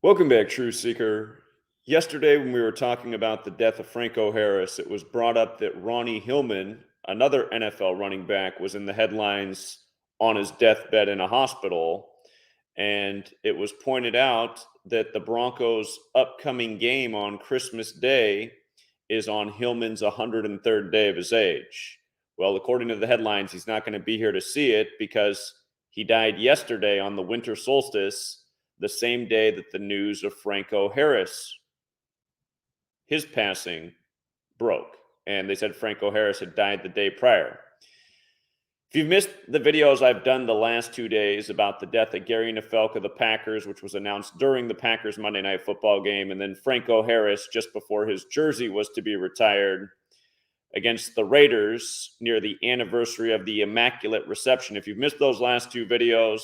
Welcome back, True Seeker. Yesterday, when we were talking about the death of Franco Harris, it was brought up that Ronnie Hillman, another NFL running back, was in the headlines on his deathbed in a hospital. And it was pointed out that the Broncos' upcoming game on Christmas Day is on Hillman's 103rd day of his age. Well, according to the headlines, he's not going to be here to see it because he died yesterday on the winter solstice, the same day that the news of Franco Harris, his passing, broke. And they said Franco Harris had died the day prior. If you've missed the videos I've done the last 2 days about the death of Gary Knafelc of the Packers, which was announced during the Packers Monday Night Football game, and then Franco Harris just before his jersey was to be retired against the Raiders near the anniversary of the Immaculate Reception. If you've missed those last two videos,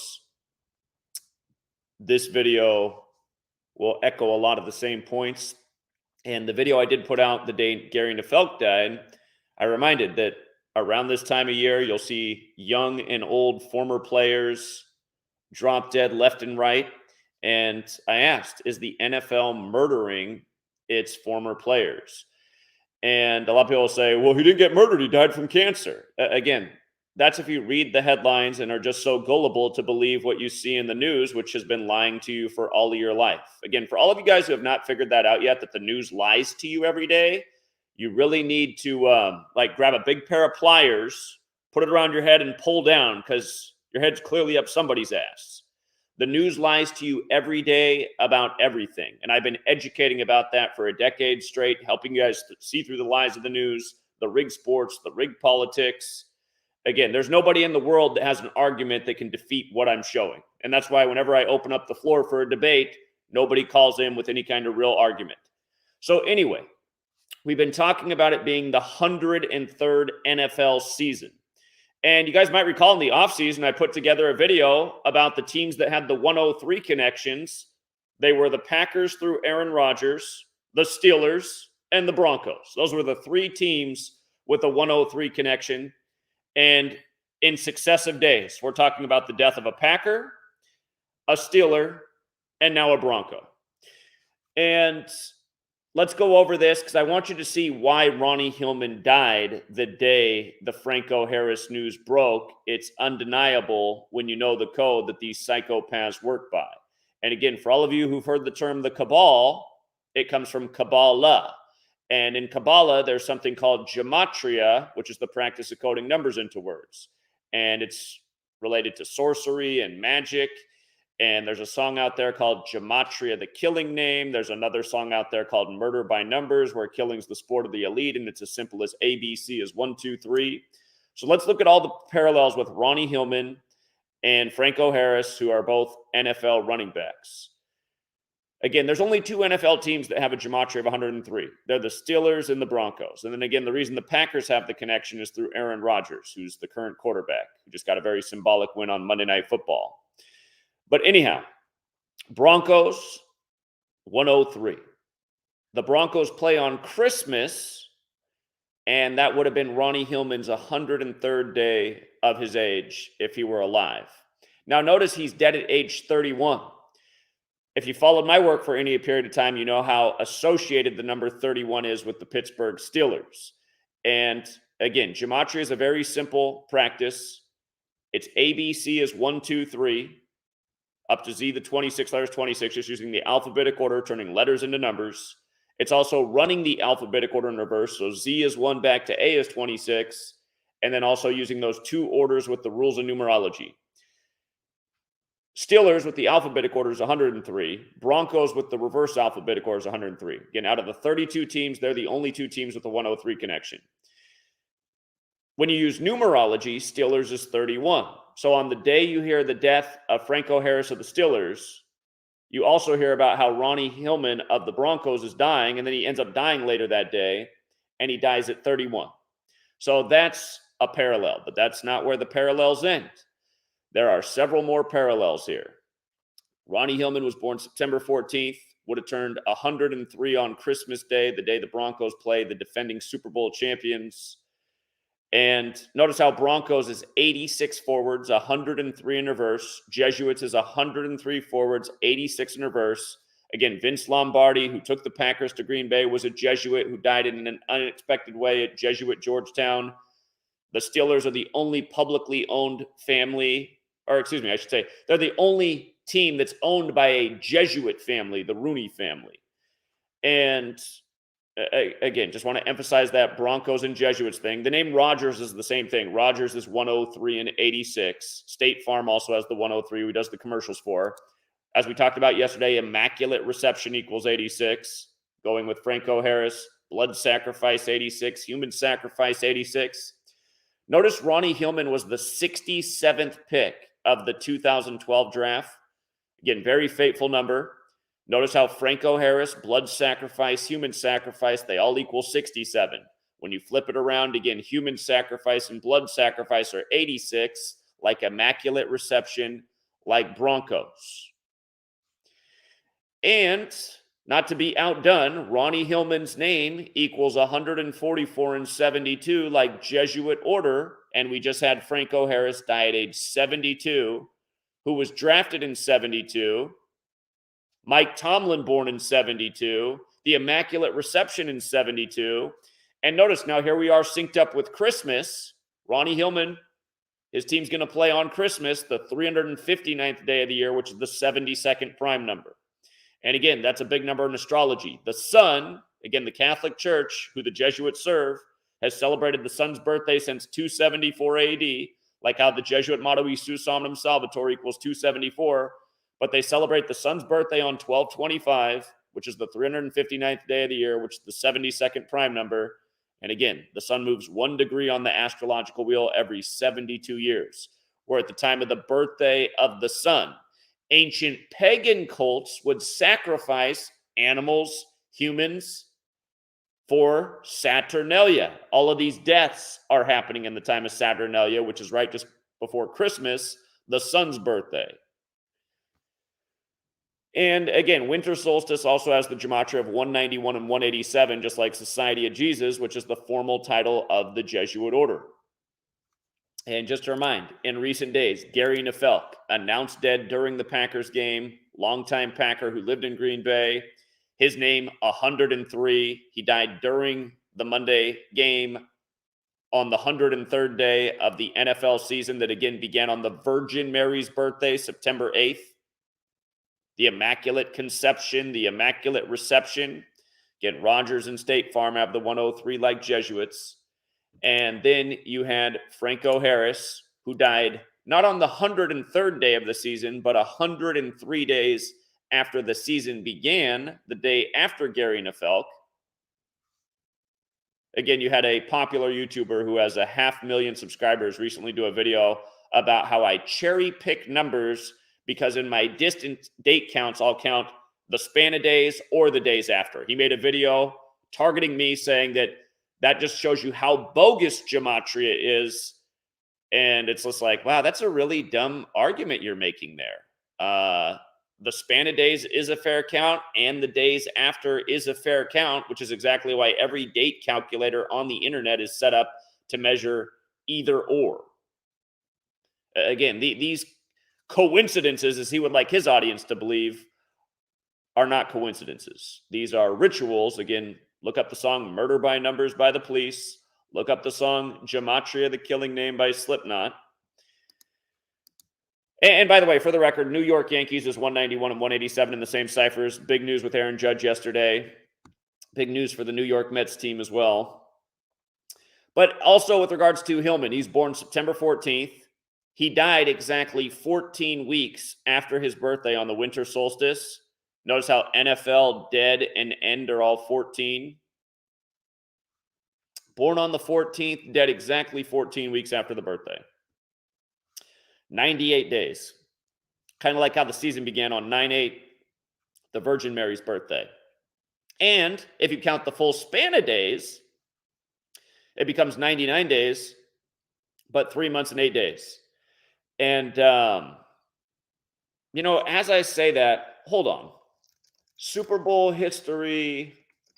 this video will echo a lot of the same points. And the video I did put out the day Gary Knafelc died, I reminded that around this time of year, you'll see young and old former players drop dead left and right. And I asked, is the NFL murdering its former players? And a lot of people say, well, he didn't get murdered. He died from cancer. Again, that's if you read the headlines and are just so gullible to believe what you see in the news, which has been lying to you for all of your life. Again, for all of you guys who have not figured that out yet, that the news lies to you every day, you really need to grab a big pair of pliers, put it around your head and pull down because your head's clearly up somebody's ass. The news lies to you every day about everything. And I've been educating about that for a decade straight, helping you guys see through the lies of the news, the rigged sports, the rigged politics. Again, there's nobody in the world that has an argument that can defeat what I'm showing. And that's why whenever I open up the floor for a debate, nobody calls in with any kind of real argument. So anyway, we've been talking about it being the 103rd NFL season. And you guys might recall in the offseason, I put together a video about the teams that had the 103 connections. They were the Packers through Aaron Rodgers, the Steelers, and the Broncos. Those were the three teams with a 103 connection. And in successive days, we're talking about the death of a Packer, a Steeler, and now a Bronco. And let's go over this because I want you to see why Ronnie Hillman died the day the Franco Harris news broke. It's undeniable when you know the code that these psychopaths work by. And again, for all of you who've heard the term the cabal, it comes from Kabbalah. And in Kabbalah, there's something called Gematria, which is the practice of coding numbers into words. And it's related to sorcery and magic. And there's a song out there called Gematria, the Killing Name. There's another song out there called Murder by Numbers, where killing's the sport of the elite. And it's as simple as ABC is 1, 2, 3. So let's look at all the parallels with Ronnie Hillman and Franco Harris, who are both NFL running backs. Again, there's only two NFL teams that have a gematria of 103. They're the Steelers and the Broncos. And then again, the reason the Packers have the connection is through Aaron Rodgers, who's the current quarterback, who just got a very symbolic win on Monday Night Football. But anyhow, Broncos, 103. The Broncos play on Christmas, and that would have been Ronnie Hillman's 103rd day of his age if he were alive. Now, notice he's dead at age 31. If you followed my work for any period of time, you know how associated the number 31 is with the Pittsburgh Steelers. And again, gematria is a very simple practice. It's ABC is 1, 2, 3, up to Z, the 26 letters, 26, just using the alphabetic order, turning letters into numbers. It's also running the alphabetic order in reverse. So Z is 1 back to A is 26. And then also using those two orders with the rules of numerology. Steelers with the alphabetic order is 103. Broncos with the reverse alphabetic order is 103. Again, out of the 32 teams, they're the only two teams with the 103 connection. When you use numerology, Steelers is 31. So on the day you hear the death of Franco Harris of the Steelers, you also hear about how Ronnie Hillman of the Broncos is dying, and then he ends up dying later that day, and he dies at 31. So that's a parallel, but that's not where the parallels end. There are several more parallels here. Ronnie Hillman was born September 14th, would have turned 103 on Christmas Day, the day the Broncos played the defending Super Bowl champions. And notice how Broncos is 86 forwards, 103 in reverse. Jesuits is 103 forwards, 86 in reverse. Again, Vince Lombardi, who took the Packers to Green Bay, was a Jesuit who died in an unexpected way at Jesuit Georgetown. The Steelers are the only publicly owned family, or excuse me, I should say, they're the only team that's owned by a Jesuit family, the Ronnie family. And again, just want to emphasize that Broncos and Jesuits thing. The name Rogers is the same thing. Rogers is 103 and 86. State Farm also has the 103, who does the commercials for. As we talked about yesterday, immaculate reception equals 86. Going with Franco Harris, blood sacrifice 86, human sacrifice 86. Notice Ronnie Hillman was the 67th pick of the 2012 draft. Again, very fateful number. Notice how Franco Harris, blood sacrifice, human sacrifice, they all equal 67. When you flip it around, again, human sacrifice and blood sacrifice are 86, like immaculate reception, like Broncos. And not to be outdone, Ronnie Hillman's name equals 144 and 72, like Jesuit order. And we just had Franco Harris die at age 72, who was drafted in 72. Mike Tomlin born in 72. The Immaculate Reception in 72. And notice now here we are synced up with Christmas. Ronnie Hillman, his team's going to play on Christmas, the 359th day of the year, which is the 72nd prime number. And again, that's a big number in astrology. The sun, again, the Catholic Church, who the Jesuits serve, has celebrated the sun's birthday since 274 AD, like how the Jesuit motto, Isus Omnem Salvator, equals 274. But they celebrate the sun's birthday on 12/25, which is the 359th day of the year, which is the 72nd prime number. And again, the sun moves 1 degree on the astrological wheel every 72 years. We're at the time of the birthday of the sun. Ancient pagan cults would sacrifice animals, humans, for Saturnalia. All of these deaths are happening in the time of Saturnalia, which is right just before Christmas, the sun's birthday. And again, winter solstice also has the gematria of 191 and 187, just like Society of Jesus, which is the formal title of the Jesuit order. And just to remind, in recent days, Gary Knafelc, announced dead during the Packers game, longtime Packer who lived in Green Bay. His name, 103. He died during the Monday game on the 103rd day of the NFL season that again began on the Virgin Mary's birthday, September 8th. The Immaculate Conception, the Immaculate Reception. Again, Rogers and State Farm have the 103 like Jesuits. And then you had Franco Harris, who died not on the 103rd day of the season, but 103 days after the season began, the day after Gary Knafelc. Again, you had a popular YouTuber who has 500,000 subscribers recently do a video about how I cherry pick numbers because in my distant date counts, I'll count the span of days or the days after. He made a video targeting me saying that just shows you how bogus gematria is. And it's just like, wow, that's a really dumb argument you're making there. The span of days is a fair count, and the days after is a fair count, which is exactly why every date calculator on the internet is set up to measure either or. Again, these coincidences, as he would like his audience to believe, are not coincidences. These are rituals. Again, look up the song Murder by Numbers by the Police. Look up the song Gematria, the Killing Name by Slipknot. And by the way, for the record, New York Yankees is 191 and 187 in the same ciphers. Big news with Aaron Judge yesterday. Big news for the New York Mets team as well. But also with regards to Hillman, he's born September 14th. He died exactly 14 weeks after his birthday on the winter solstice. Notice how NFL, dead, and end are all 14. Born on the 14th, dead exactly 14 weeks after the birthday. 98 days. Kind of like how the season began on 9/8, the Virgin Mary's birthday. And if you count the full span of days, it becomes 99 days, but 3 months and 8 days. And, as I say that, hold on. Super Bowl history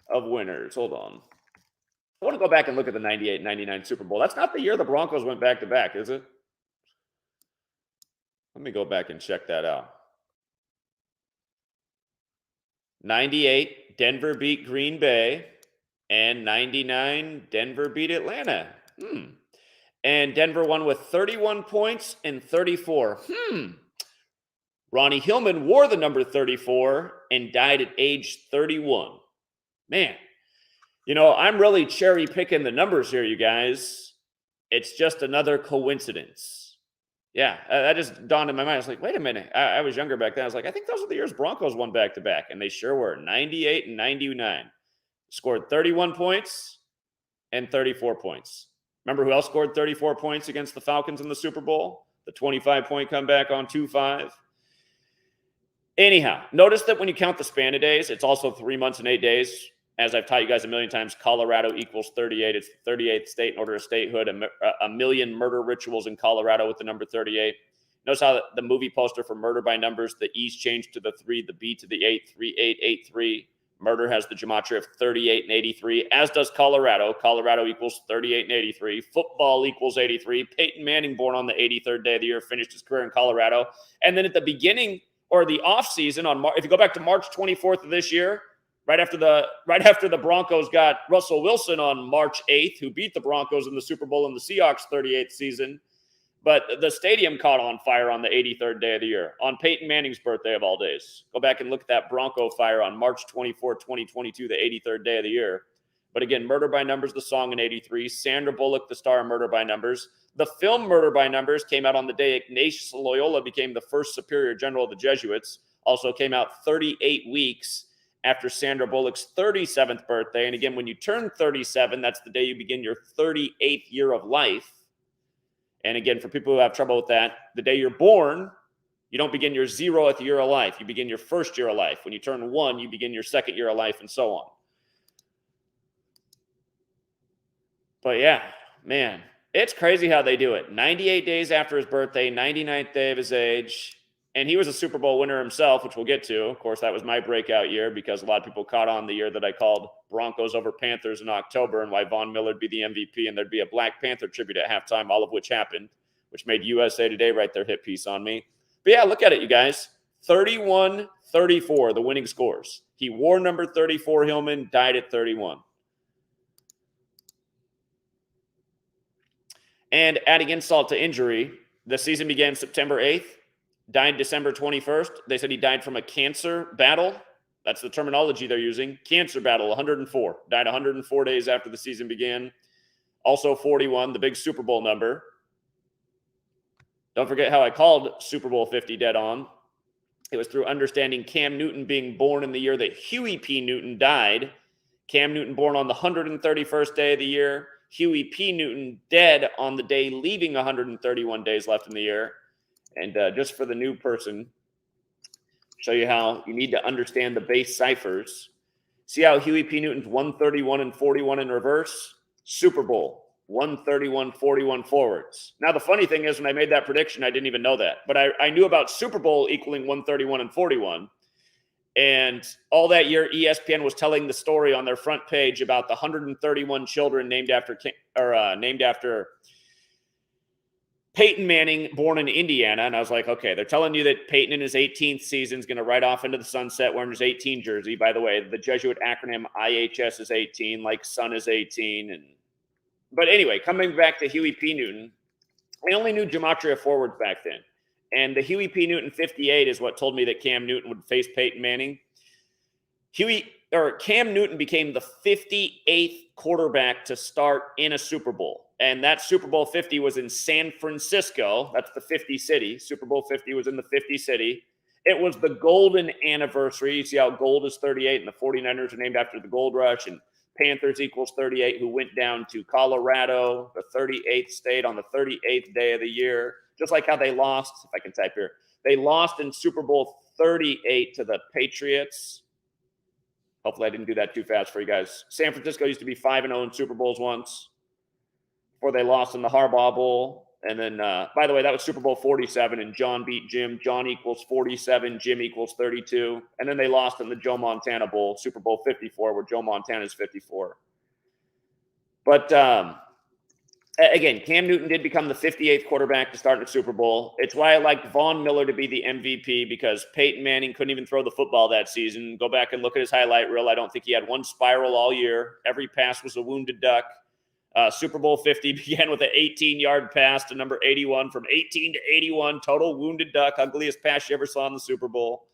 of winners. Hold on. I want to go back and look at the 98-99 Super Bowl. That's not the year the Broncos went back-to-back, is it? Let me go back and check that out. 98, Denver beat Green Bay. And 99, Denver beat Atlanta. And Denver won with 31 points and 34. Ronnie Hillman wore the number 34 and died at age 31. Man, I'm really cherry picking the numbers here, you guys. It's just another coincidence. Yeah, that just dawned in my mind. I was like, wait a minute. I was younger back then. I was like, I think those were the years Broncos won back-to-back. And they sure were, 98 and 99. Scored 31 points and 34 points. Remember who else scored 34 points against the Falcons in the Super Bowl? The 25-point comeback on 2-5. Anyhow, notice that when you count the span of days, it's also 3 months and 8 days. As I've taught you guys a million times, Colorado equals 38. It's the 38th state in order of statehood. A million murder rituals in Colorado with the number 38. Notice how the movie poster for Murder by Numbers, the E's changed to the 3, the B to the 8, 3883. Murder has the gematria of 38 and 83, as does Colorado. Colorado equals 38 and 83. Football equals 83. Peyton Manning, born on the 83rd day of the year, finished his career in Colorado. And then at the beginning or the offseason, if you go back to March 24th of this year, right after the Broncos got Russell Wilson on March 8th, who beat the Broncos in the Super Bowl in the Seahawks' 38th season. But the stadium caught on fire on the 83rd day of the year, on Peyton Manning's birthday of all days. Go back and look at that Bronco fire on March 24, 2022, the 83rd day of the year. But again, Murder by Numbers, the song in 83. Sandra Bullock, the star of Murder by Numbers. The film Murder by Numbers came out on the day Ignatius Loyola became the first superior general of the Jesuits. Also came out 38 weeks after Sandra Bullock's 37th birthday. And again, when you turn 37, that's the day you begin your 38th year of life. And again, for people who have trouble with that, the day you're born, you don't begin your 0th year of life. You begin your first year of life. When you turn 1, you begin your second year of life, and so on. But yeah, man, it's crazy how they do it. 98 days after his birthday, 99th day of his age. And he was a Super Bowl winner himself, which we'll get to. Of course, that was my breakout year because a lot of people caught on the year that I called Broncos over Panthers in October and why Von Miller would be the MVP and there'd be a Black Panther tribute at halftime, all of which happened, which made USA Today write their hit piece on me. But yeah, look at it, you guys. 31-34, the winning scores. He wore number 34, Hillman, died at 31. And adding insult to injury, the season began September 8th. Died December 21st. They said he died from a cancer battle. That's the terminology they're using. Cancer battle, 104. Died 104 days after the season began. Also 41, the big Super Bowl number. Don't forget how I called Super Bowl 50 dead on. It was through understanding Cam Newton being born in the year that Huey P. Newton died. Cam Newton born on the 131st day of the year. Huey P. Newton dead on the day leaving 131 days left in the year. And just for the new person, show you how you need to understand the base ciphers. See how Huey P. Newton's 131 and 41 in reverse? Super Bowl, 131, 41 forwards. Now, the funny thing is when I made that prediction, I didn't even know that. But I knew about Super Bowl equaling 131 and 41. And all that year, ESPN was telling the story on their front page about the 131 children named after Peyton Manning, born in Indiana. And I was like, okay, they're telling you that Peyton in his 18th season is going to ride off into the sunset wearing his 18 jersey. By the way, the Jesuit acronym IHS is 18, like son is 18. But anyway, coming back to Huey P. Newton, I only knew gematria forwards back then. And the Huey P. Newton 58 is what told me that Cam Newton would face Peyton Manning. Cam Newton became the 58th quarterback to start in a Super Bowl. And that Super Bowl 50 was in San Francisco. That's the 50 city. Super Bowl 50 was in the 50 city. It was the golden anniversary. You see how gold is 38 and the 49ers are named after the gold rush and Panthers equals 38 who went down to Colorado, the 38th state on the 38th day of the year. Just like how they lost, if I can type here, they lost in Super Bowl 38 to the Patriots. Hopefully I didn't do that too fast for you guys. San Francisco used to be 5-0 in Super Bowls once before they lost in the Harbaugh Bowl. And then, by the way, that was Super Bowl 47, and John beat Jim. John equals 47, Jim equals 32. And then they lost in the Joe Montana Bowl, Super Bowl 54, where Joe Montana is 54. But Again, Cam Newton did become the 58th quarterback to start in a Super Bowl. It's why I liked Von Miller to be the MVP, because Peyton Manning couldn't even throw the football that season. Go back and look at his highlight reel. I don't think he had one spiral all year. Every pass was a wounded duck. Super Bowl 50 began with an 18-yard pass to number 81. From 18 to 81, total wounded duck, ugliest pass you ever saw in the Super Bowl.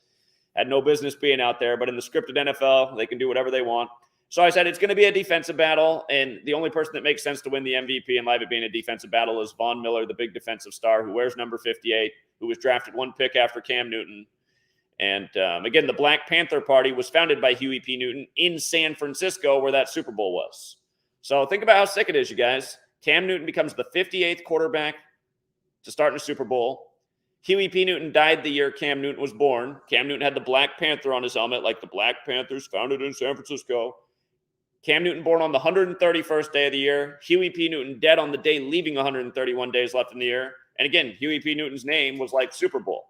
Had no business being out there, but in the scripted NFL, they can do whatever they want. So I said it's going to be a defensive battle, and the only person that makes sense to win the MVP in live it being a defensive battle is Von Miller, the big defensive star who wears number 58, who was drafted one pick after Cam Newton. And again, the Black Panther Party was founded by Huey P. Newton in San Francisco, where that Super Bowl was. So think about how sick it is, you guys. Cam Newton becomes the 58th quarterback to start in a Super Bowl. Huey P. Newton died the year Cam Newton was born. Cam Newton had the Black Panther on his helmet, like the Black Panthers founded in San Francisco. Cam Newton born on the 131st day of the year. Huey P. Newton dead on the day leaving 131 days left in the year. And again, Huey P. Newton's name was like Super Bowl.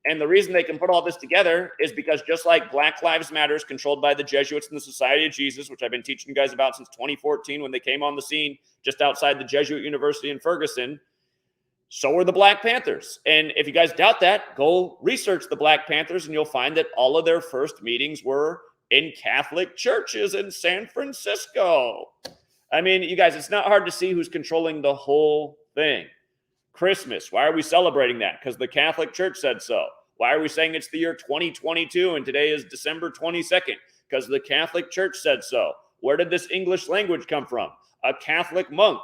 And the reason they can put all this together is because just like Black Lives Matter is controlled by the Jesuits and the Society of Jesus, which I've been teaching you guys about since 2014 when they came on the scene just outside the Jesuit University in Ferguson, so are the Black Panthers. And if you guys doubt that, go research the Black Panthers and you'll find that all of their first meetings were in Catholic churches in San Francisco. I mean, you guys, it's not hard to see who's controlling the whole thing. Christmas, why are we celebrating that? Because the Catholic Church said so. Why are we saying it's the year 2022 and today is December 22nd? Because the Catholic Church said so. Where did this English language come from? A Catholic monk.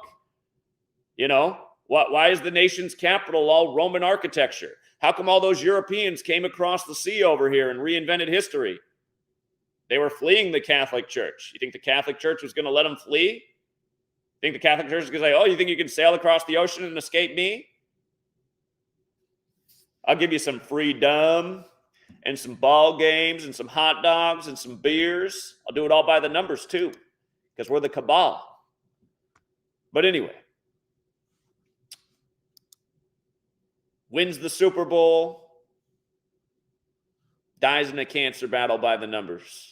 You know, why is the nation's capital all Roman architecture? How come all those Europeans came across the sea over here and reinvented history? They were fleeing the Catholic Church. You think the Catholic Church was going to let them flee? Think the Catholic Church is going to say, oh, you think you can sail across the ocean and escape me? I'll give you some freedom and some ball games and some hot dogs and some beers. I'll do it all by the numbers too, because we're the cabal. But anyway, wins the Super Bowl, dies in a cancer battle by the numbers.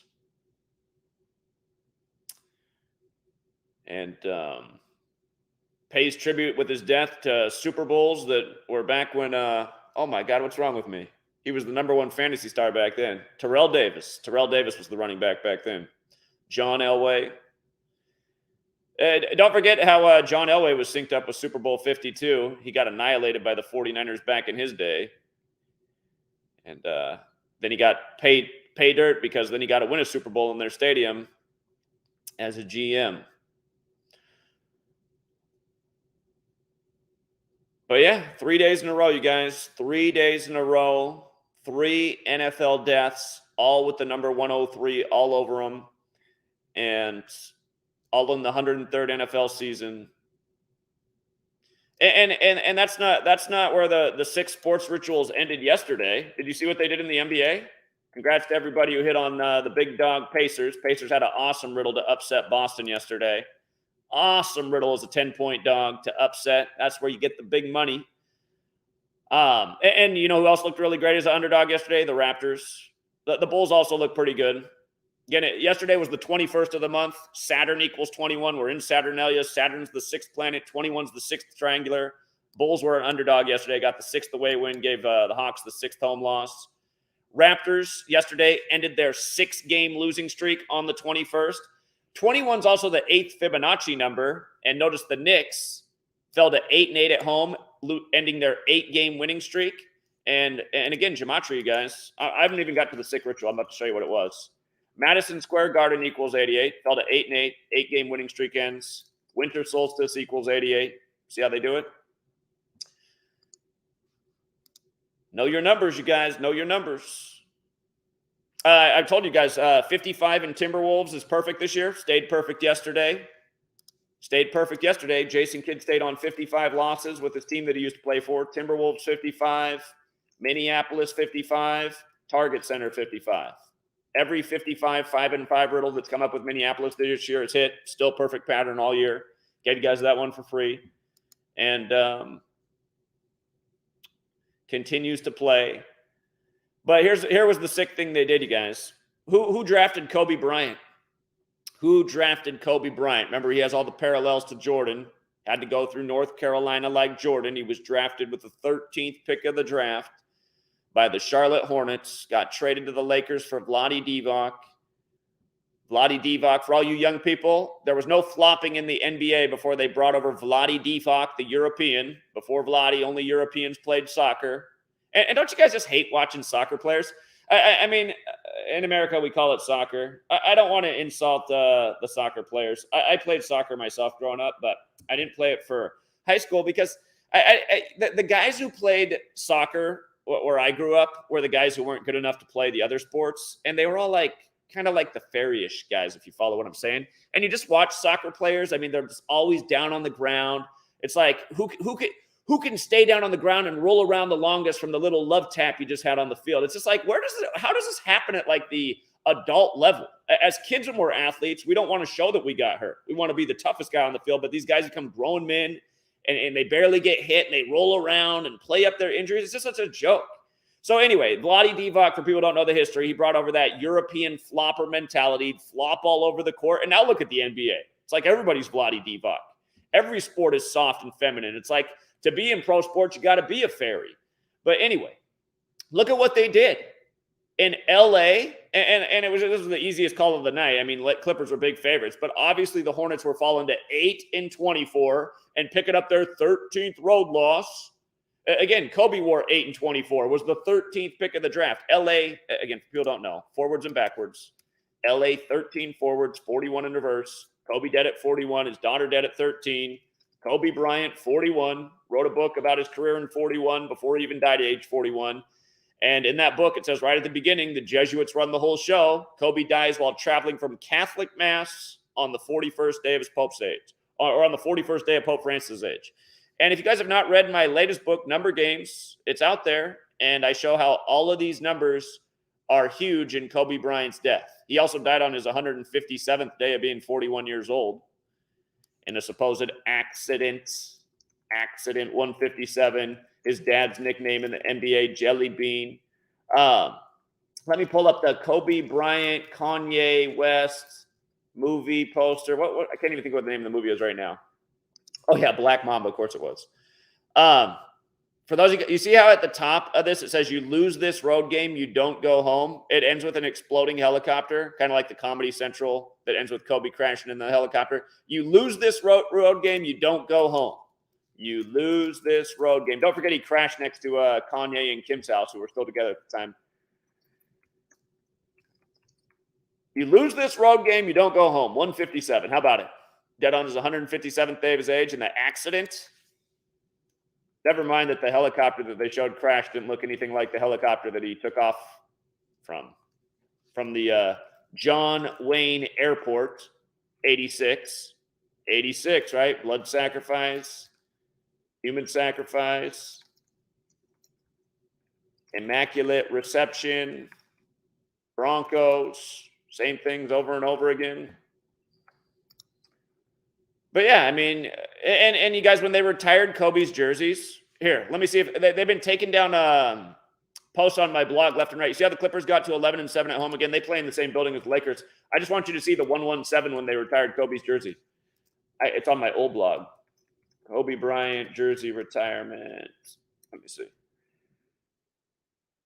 And pays tribute with his death to Super Bowls that were back when, oh my God, what's wrong with me? He was the number one fantasy star back then. Terrell Davis. Terrell Davis was the running back then. John Elway. Don't forget how John Elway was synced up with Super Bowl 52. He got annihilated by the 49ers back in his day. And then he got pay dirt because then he got to win a Super Bowl in their stadium as a GM. But yeah, 3 days in a row, you guys. 3 days in a row. 3 NFL deaths, all with the number 103 all over them. And all in the 103rd NFL season. And that's not where the 6 sports rituals ended yesterday. Did you see what they did in the NBA? Congrats to everybody who hit on the big dog Pacers. Pacers had an awesome riddle to upset Boston yesterday. Awesome riddle as a 10-point dog to upset. That's where you get the big money. And you know who else looked really great as an underdog yesterday? The Raptors. The Bulls also looked pretty good. Again, yesterday was the 21st of the month. Saturn equals 21. We're in Saturnalia. Saturn's the 6th planet. 21's the 6th triangular. Bulls were an underdog yesterday. Got the 6th away win. Gave the Hawks the 6th home loss. Raptors yesterday ended their 6-game losing streak on the 21st. 21's also the 8th Fibonacci number. And notice the Knicks fell to 8-8 at home, ending their 8-game winning streak. And again, gematria, you guys. I haven't even got to the sick ritual. I'm about to show you what it was. Madison Square Garden equals 88. Fell to 8-8. 8-game winning streak ends. Winter solstice equals 88. See how they do it? Know your numbers, you guys. Know your numbers. I've told you guys, 55 in Timberwolves is perfect this year. Stayed perfect yesterday. Jason Kidd stayed on 55 losses with his team that he used to play for. Timberwolves 55, Minneapolis 55, Target Center 55. Every 55, 5-5 riddle that's come up with Minneapolis this year has hit. Still perfect pattern all year. Gave you guys that one for free. And continues to play. But here was the sick thing they did, you guys. Who drafted Kobe Bryant? Who drafted Kobe Bryant? Remember, he has all the parallels to Jordan. Had to go through North Carolina like Jordan. He was drafted with the 13th pick of the draft by the Charlotte Hornets. Got traded to the Lakers for Vlade Divac. Vlade Divac, for all you young people, there was no flopping in the NBA before they brought over Vlade Divac, the European. Before Vlade, only Europeans played soccer. And don't you guys just hate watching soccer players? I mean, in America, we call it soccer. I don't want to insult the soccer players. I played soccer myself growing up, but I didn't play it for high school because the guys who played soccer where I grew up were the guys who weren't good enough to play the other sports. And they were all like, kind of like the fairyish guys, if you follow what I'm saying. And you just watch soccer players. I mean, they're just always down on the ground. It's like, who can stay down on the ground and roll around the longest from the little love tap you just had on the field? It's just like, how does this happen at like the adult level? As kids when we're athletes, we don't want to show that we got hurt. We want to be the toughest guy on the field, but these guys become grown men and they barely get hit and they roll around and play up their injuries. It's just such a joke. So anyway, Vlade Divac, for people who don't know the history, he brought over that European flopper mentality, flop all over the court. And now look at the NBA. It's like everybody's Vlade Divac. Every sport is soft and feminine. It's like, to be in pro sports, you got to be a fairy. But anyway, look at what they did in LA. And this was the easiest call of the night. I mean, Clippers were big favorites, but obviously the Hornets were falling to 8-24 and picking up their 13th road loss. Again, Kobe wore 8-24, was the 13th pick of the draft. LA, again, people don't know, forwards and backwards. LA, 13 forwards, 41 in reverse. Kobe dead at 41, his daughter dead at 13. Kobe Bryant, 41, wrote a book about his career in 41 before he even died at age 41. And in that book, it says right at the beginning, the Jesuits run the whole show. Kobe dies while traveling from Catholic Mass on the 41st day of his Pope's age, or on the 41st day of Pope Francis' age. And if you guys have not read my latest book, Number Games, it's out there. And I show how all of these numbers are huge in Kobe Bryant's death. He also died on his 157th day of being 41 years old in a supposed accident. Accident 157. His dad's nickname in the NBA, Jelly Bean. Let me pull up the Kobe Bryant, Kanye West movie poster. What? I can't even think what the name of the movie is right now. Oh, yeah, Black Mamba, of course it was. For those of you see how at the top of this, it says you lose this road game, you don't go home. It ends with an exploding helicopter, kind of like the Comedy Central that ends with Kobe crashing in the helicopter. You lose this road game, you don't go home. You lose this road game. Don't forget he crashed next to Kanye and Kim's house, who were still together at the time. You lose this road game, you don't go home. 157. How about it? Dead on his 157th day of his age in the accident. Never mind that the helicopter that they showed crash didn't look anything like the helicopter that he took off from the John Wayne Airport, 86. 86, right? Blood sacrifice, human sacrifice, immaculate reception, Broncos, same things over and over again. But yeah, I mean, and you guys, when they retired Kobe's jerseys, here, let me see if they've been taking down posts on my blog left and right. You see how the Clippers got to 11-7 at home again? They play in the same building as the Lakers. I just want you to see the 117 when they retired Kobe's jersey. It's on my old blog. Kobe Bryant jersey retirement. Let me see.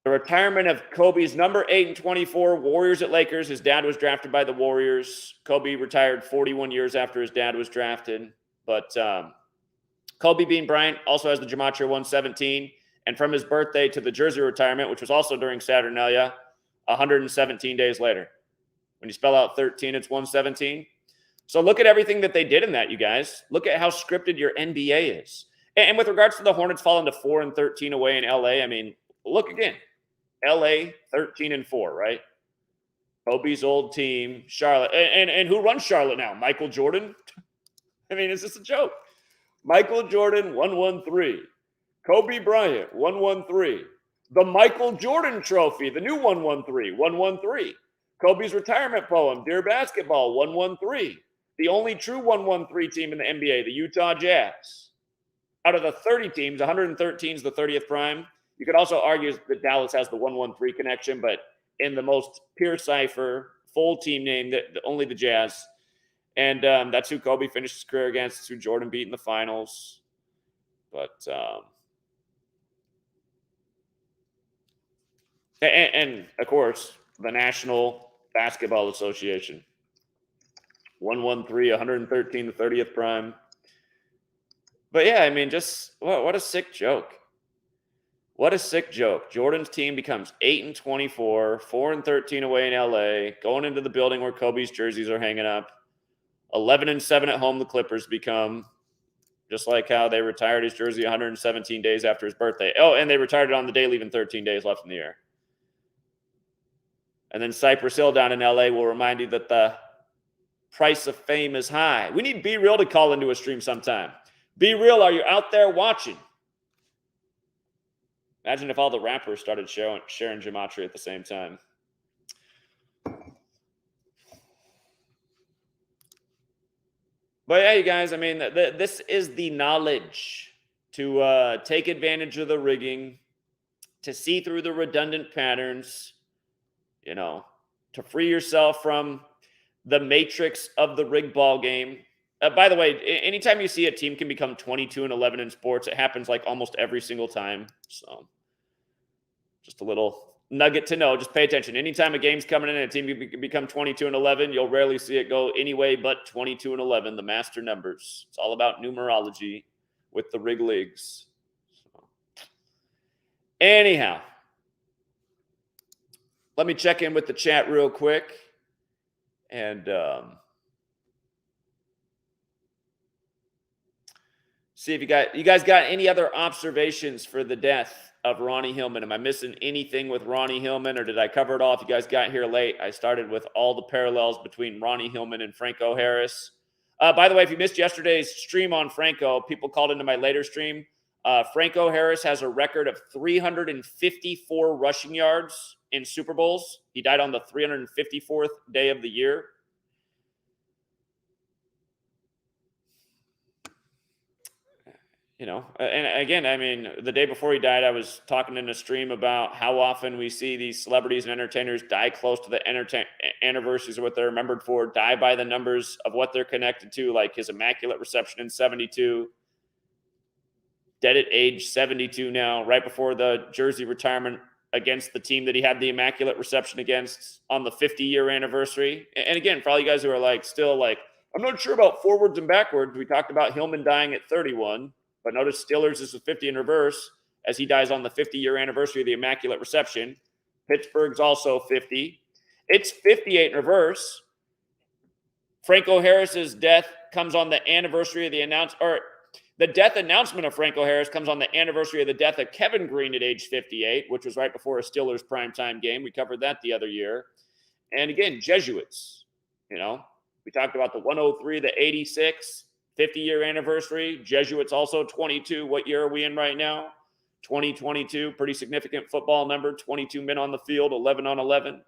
The retirement of Kobe's number 8-24 Warriors at Lakers. His dad was drafted by the Warriors. Kobe retired 41 years after his dad was drafted. But Kobe Bean Bryant also has the Gematria 117. And from his birthday to the jersey retirement, which was also during Saturnalia, 117 days later. When you spell out 13, it's 117. So look at everything that they did in that, you guys. Look at how scripted your NBA is. And with regards to the Hornets falling to 4-13 away in LA, I mean, look again. LA 13-4, right? Kobe's old team, Charlotte. And who runs Charlotte now? Michael Jordan? I mean, is this a joke? Michael Jordan, 113. Kobe Bryant, 113. The Michael Jordan Trophy, the new 113, 113. Kobe's retirement poem, Dear Basketball, 113. The only true 113 team in the NBA, the Utah Jazz. Out of the 30 teams, 113 is the 30th prime. You could also argue that Dallas has the 113 connection, but in the most pure cipher, full team name, only the Jazz. And that's who Kobe finished his career against. It's who Jordan beat in the finals. But and of course, the National Basketball Association. 113, 113, the 30th prime. But yeah, I mean, just what a sick joke. What a sick joke. Jordan's team becomes 8-24, 4-13 away in LA, going into the building where Kobe's jerseys are hanging up. 11-7 at home, the Clippers become, just like how they retired his jersey 117 days after his birthday. Oh, and they retired it on the day, leaving 13 days left in the year. And then Cypress Hill down in LA will remind you that the price of fame is high. We need Be Real to call into a stream sometime. Be Real, are you out there watching? Imagine if all the rappers started sharing Gematria at the same time. But yeah, you guys, I mean, this is the knowledge to take advantage of the rigging, to see through the redundant patterns, you know, to free yourself from the matrix of the rigged ball game. By the way, anytime you see a team can become 22-11 in sports, it happens like almost every single time. So just a little nugget to know. Just pay attention. Anytime a game's coming in and a team can become 22-11, you'll rarely see it go anyway but 22-11, the master numbers. It's all about numerology with the rig leagues. So, anyhow, let me check in with the chat real quick. And see if you guys got any other observations for the death of Ronnie Hillman. Am I missing anything with Ronnie Hillman, or did I cover it all? If you guys got here late, I started with all the parallels between Ronnie Hillman and Franco Harris. By the way, if you missed yesterday's stream on Franco, people called into my later stream. Franco Harris has a record of 354 rushing yards in Super Bowls. He died on the 354th day of the year. You know, and again, I mean, the day before he died, I was talking in a stream about how often we see these celebrities and entertainers die close to the anniversaries of what they're remembered for, die by the numbers of what they're connected to, like his immaculate reception in 72, dead at age 72 now, right before the jersey retirement against the team that he had the immaculate reception against on the 50-year anniversary. And again, for all you guys who are like, still like, I'm not sure about forwards and backwards. We talked about Hillman dying at 31. But notice Steelers is a 50 in reverse as he dies on the 50-year anniversary of the Immaculate Reception. Pittsburgh's also 50. It's 58 in reverse. Franco Harris's death comes on the anniversary of the death announcement of Franco Harris comes on the anniversary of the death of Kevin Green at age 58, which was right before a Steelers primetime game. We covered that the other year. And again, Jesuits, you know, we talked about the 103, the 86, 50-year anniversary. Jesuits also 22. What year are we in right now? 2022. Pretty significant football number. 22 men on the field, 11 on 11.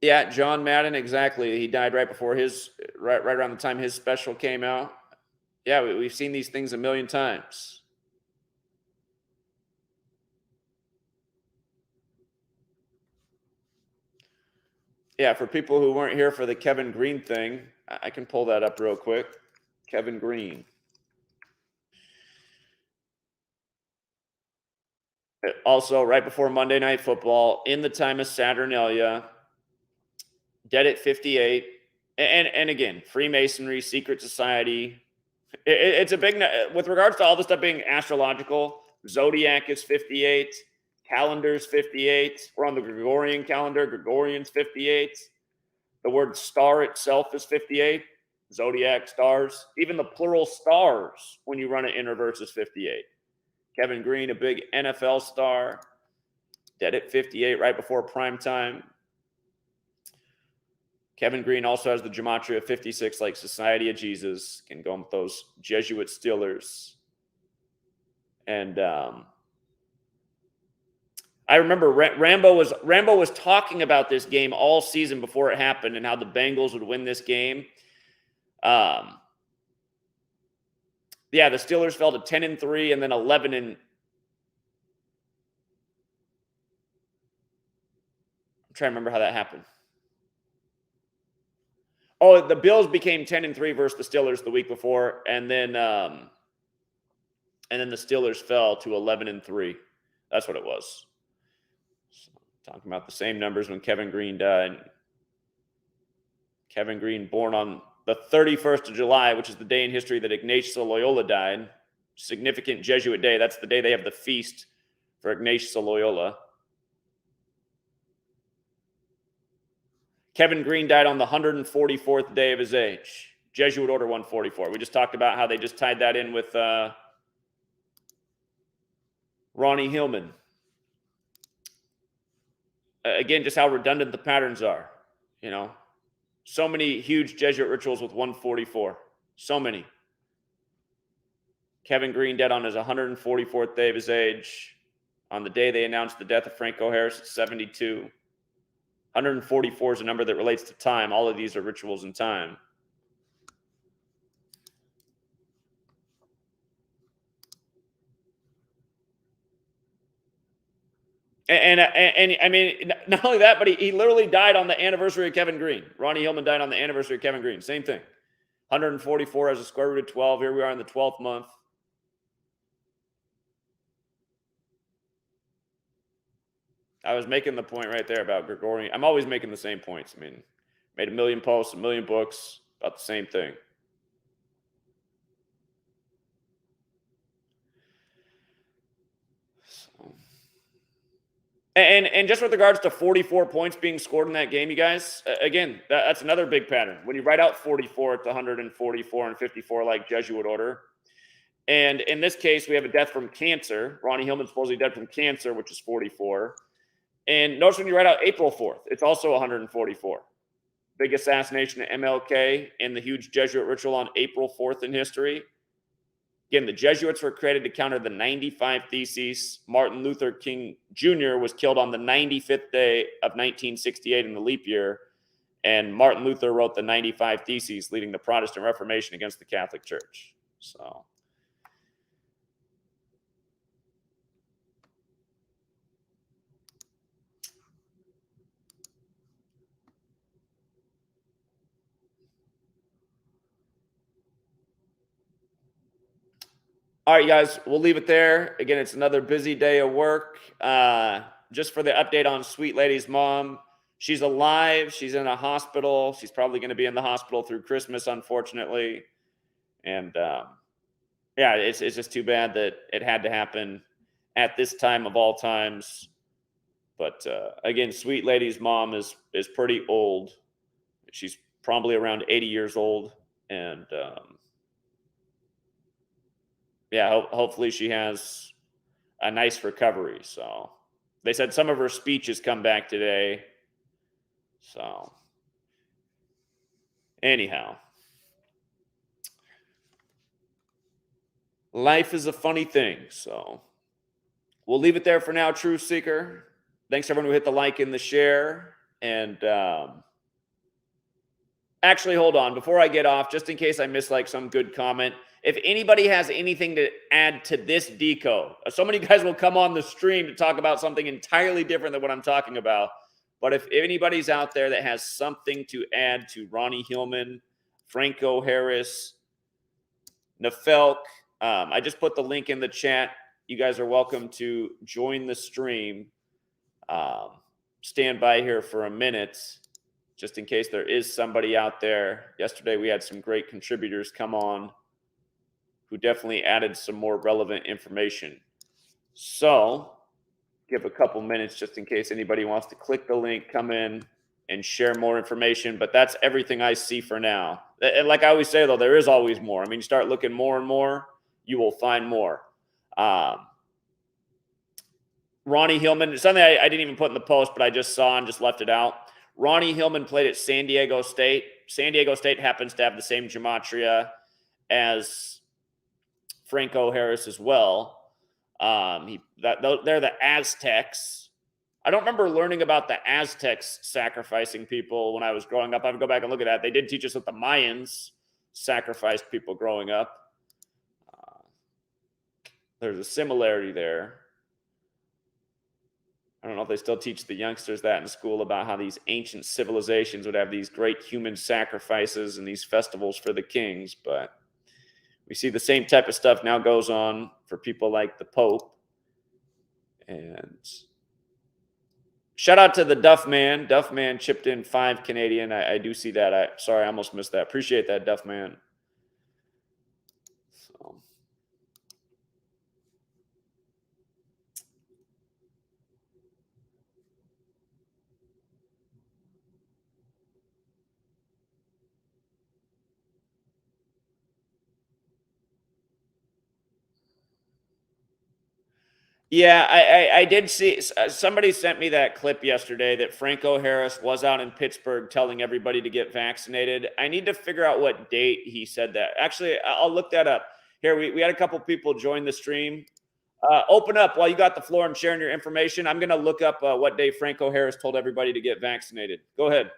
Yeah, John Madden, exactly. He died right before right around the time his special came out. Yeah, we've seen these things a million times. Yeah, for people who weren't here for the Kevin Green thing, I can pull that up real quick. Kevin Green. Also, right before Monday Night Football, in the time of Saturnalia, dead at 58. And again, Freemasonry, secret society. It's a big, with regards to all this stuff being astrological, Zodiac is 58. Calendar's 58. We're on the Gregorian calendar. Gregorian's 58. The word star itself is 58. Zodiac stars. Even the plural stars, when you run it in reverse, is 58. Kevin Green, a big NFL star. Dead at 58 right before prime time. Kevin Green also has the gematria of 56, like Society of Jesus. Can go with those Jesuit Steelers. And I remember Rambo was talking about this game all season before it happened and how the Bengals would win this game. Yeah, the Steelers fell to 10-3 and then 11 trying to remember how that happened. Oh, the Bills became 10-3 versus the Steelers the week before, and then the Steelers fell to 11-3. That's what it was. So, talking about the same numbers when Kevin Green died. Kevin Green, born on the 31st of July, which is the day in history that Ignatius of Loyola died. Significant Jesuit day. That's the day they have the feast for Ignatius of Loyola. Kevin Green died on the 144th day of his age. Jesuit order 144. We just talked about how they just tied that in with Ronnie Hillman. Again, just how redundant the patterns are. You know, so many huge Jesuit rituals with 144. So many. Kevin Green dead on his 144th day of his age. On the day they announced the death of Franco Harris at 72. 144 is a number that relates to time. All of these are rituals in time. And I mean, not only that, but he literally died on the anniversary of Kevin Green. Ronnie Hillman died on the anniversary of Kevin Green. Same thing. 144 as a square root of 12. Here we are in the 12th month. I was making the point right there about Gregorian. I'm always making the same points. I mean, made a million posts, a million books about the same thing. So. And just with regards to 44 points being scored in that game, you guys, again, that's another big pattern. When you write out 44, it's 144 and 54 like Jesuit order. And in this case, we have a death from cancer. Ronnie Hillman supposedly dead from cancer, which is 44. And notice when you write out April 4th, it's also 144. Big assassination of MLK and the huge Jesuit ritual on April 4th in history. Again, the Jesuits were created to counter the 95 Theses. Martin Luther King Jr. was killed on the 95th day of 1968 in the leap year. And Martin Luther wrote the 95 Theses, leading the Protestant Reformation against the Catholic Church. So... all right, guys, we'll leave it there. Again, it's another busy day of work. Just for the update on Sweet Lady's mom, she's alive. She's in a hospital. She's probably going to be in the hospital through Christmas, unfortunately. And yeah, it's just too bad that it had to happen at this time of all times. But again, Sweet Lady's mom is pretty old. She's probably around 80 years old. And yeah, hopefully she has a nice recovery. So they said some of her speeches come back today. So anyhow, life is a funny thing. So we'll leave it there for now, Truth Seeker. Thanks everyone who hit the like and the share. And actually, hold on. Before I get off, just in case I miss like some good comment, if anybody has anything to add to this deco, so many guys will come on the stream to talk about something entirely different than what I'm talking about. But if anybody's out there that has something to add to Ronnie Hillman, Franco Harris, Knafelc, I just put the link in the chat. You guys are welcome to join the stream. Stand by here for a minute, just in case there is somebody out there. Yesterday, we had some great contributors come on who definitely added some more relevant information. So give a couple minutes just in case anybody wants to click the link, come in and share more information. But that's everything I see for now. And like I always say, though, there is always more. I mean, you start looking more and more, you will find more. Ronnie Hillman, something I didn't even put in the post, but I just saw and just left it out. Ronnie Hillman played at San Diego State. San Diego State happens to have the same gematria as Franco Harris as well. They're the Aztecs. I don't remember learning about the Aztecs sacrificing people when I was growing up. I would go back and look at that. They did teach us that the Mayans sacrificed people growing up. There's a similarity there. I don't know if they still teach the youngsters that in school about how these ancient civilizations would have these great human sacrifices and these festivals for the kings, but we see the same type of stuff now goes on for people like the Pope. And shout out to the Duff Man. Duff Man chipped in 5 Canadian. I do see that. Sorry, I almost missed that. Appreciate that, Duff Man. So. Yeah, I did see somebody sent me that clip yesterday that Franco Harris was out in Pittsburgh telling everybody to get vaccinated. I need to figure out what date he said that. Actually, I'll look that up. Here, we had a couple people join the stream. Open up while you got the floor and sharing your information. I'm going to look up what day Franco Harris told everybody to get vaccinated. Go ahead.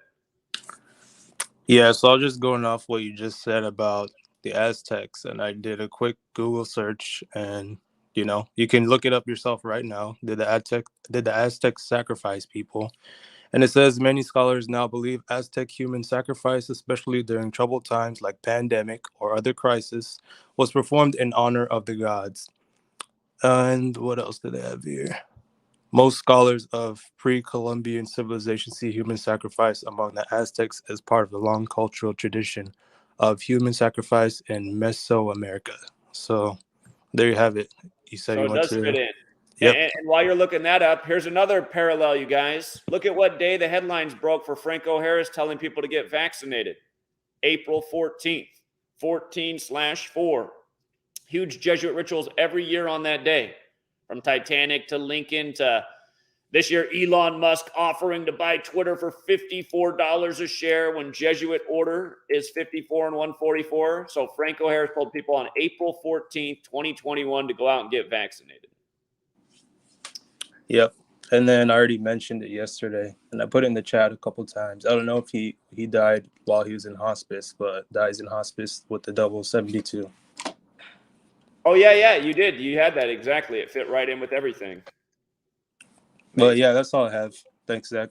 Yeah, so I'll just going off what you just said about the Aztecs, and I did a quick Google search, and you can look it up yourself right now. Did the Aztecs sacrifice people? And it says many scholars now believe Aztec human sacrifice, especially during troubled times like pandemic or other crisis, was performed in honor of the gods. And what else do they have here? Most scholars of pre-Columbian civilization see human sacrifice among the Aztecs as part of the long cultural tradition of human sacrifice in Mesoamerica. So there you have it. You said So you it went does to... fit in. Yep. And while you're looking that up, here's another parallel, you guys. Look at what day the headlines broke for Franco Harris telling people to get vaccinated. April 14th, 14/4. Huge Jesuit rituals every year on that day, from Titanic to Lincoln to this year, Elon Musk offering to buy Twitter for $54 a share when Jesuit order is 54 and 144. So Franco Harris told people on April 14th, 2021 to go out and get vaccinated. Yep. And then I already mentioned it yesterday, and I put it in the chat a couple times. I don't know if he died while he was in hospice, but dies in hospice with the double 72. Oh, yeah, you did. You had that exactly. It fit right in with everything. But yeah, that's all I have. Thanks, Zach.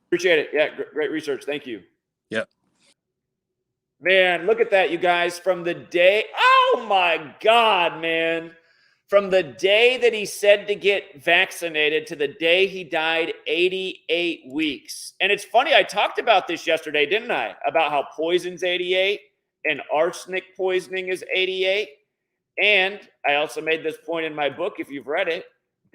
Appreciate it. Yeah, great research. Thank you. Yep. Man, look at that, you guys. From the day, oh my God, man. From the day that he said to get vaccinated to the day he died, 88 weeks. And it's funny, I talked about this yesterday, didn't I? About how poison's 88 and arsenic poisoning is 88. And I also made this point in my book, if you've read it.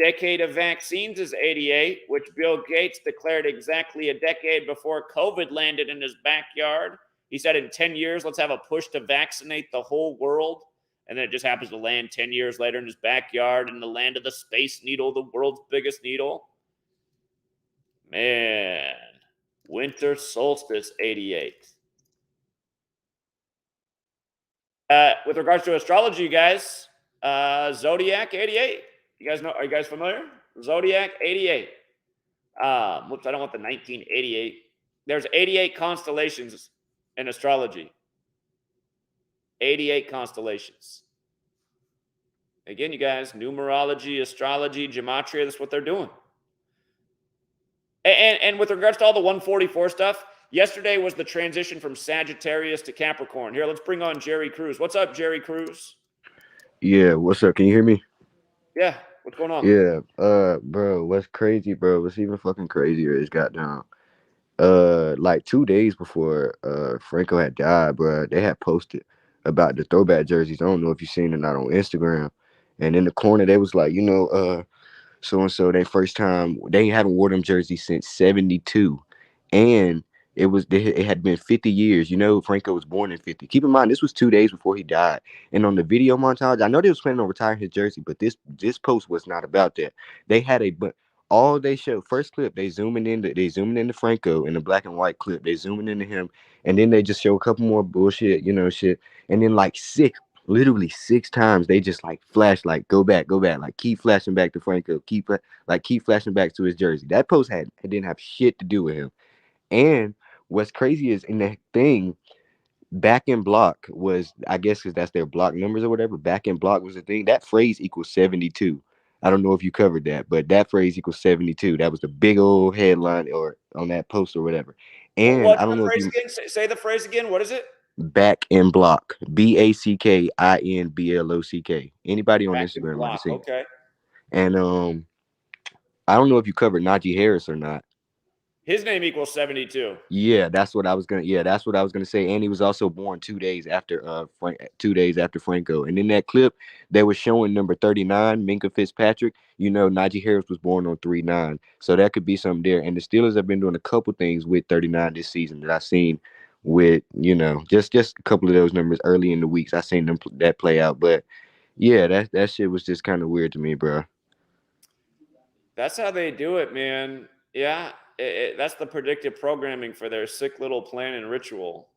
Decade of vaccines is 88, which Bill Gates declared exactly a decade before COVID landed in his backyard. He said in 10 years, let's have a push to vaccinate the whole world. And then it just happens to land 10 years later in his backyard in the land of the Space Needle, the world's biggest needle. Man, winter solstice 88. With regards to astrology, you guys, Zodiac 88. You guys know? Are you guys familiar? Zodiac 88. Whoops, I don't want the 1988. There's 88 constellations in astrology. 88 constellations. Again, you guys, numerology, astrology, gematria, that's what they're doing. And with regards to all the 144 stuff, yesterday was the transition from Sagittarius to Capricorn. Here, let's bring on Jerry Cruz. What's up, Jerry Cruz? Yeah, what's up? Can you hear me? Yeah, what's going on? Yeah, bro, what's crazy, bro? What's even fucking crazier is goddamn, like 2 days before Franco had died, bro, they had posted about the throwback jerseys. I don't know if you seen it or not on Instagram. And in the corner, they was like, so and so, they first time they haven't worn them jerseys since '72, and it had been 50 years. Franco was born in 50. Keep in mind, this was 2 days before he died. And on the video montage, I know they was planning on retiring his jersey, but this post was not about that. They had but all they showed first clip, they zooming into Franco in the black and white clip. They zooming into him, and then they just show a couple more bullshit, shit, and then like literally 6 times they just like flash, like go back, like keep flashing back to Franco, keep flashing back to his jersey. That post didn't have shit to do with him. And what's crazy is in that thing, back in block was, I guess because that's their block numbers or whatever, back in block was the thing. That phrase equals 72. I don't know if you covered that, but that phrase equals 72. That was the big old headline or on that post or whatever. And What's I don't the know if phrase you again? Say the phrase again. What is it? back and block. BACKINBLOCK. Anybody on Back and Instagram might have block. seen it. Okay. And I don't know if you covered Najee Harris or not. His name equals 72. Yeah, that's what I was gonna say. And he was also born 2 days after 2 days after Franco. And in that clip, they were showing number 39, Minka Fitzpatrick. You know, Najee Harris was born on 3-9. So that could be something there. And the Steelers have been doing a couple things with 39 this season that I've seen with, just a couple of those numbers early in the weeks. I seen them that play out. But yeah, that shit was just kind of weird to me, bro. That's how they do it, man. Yeah. That's the predictive programming for their sick little plan and ritual.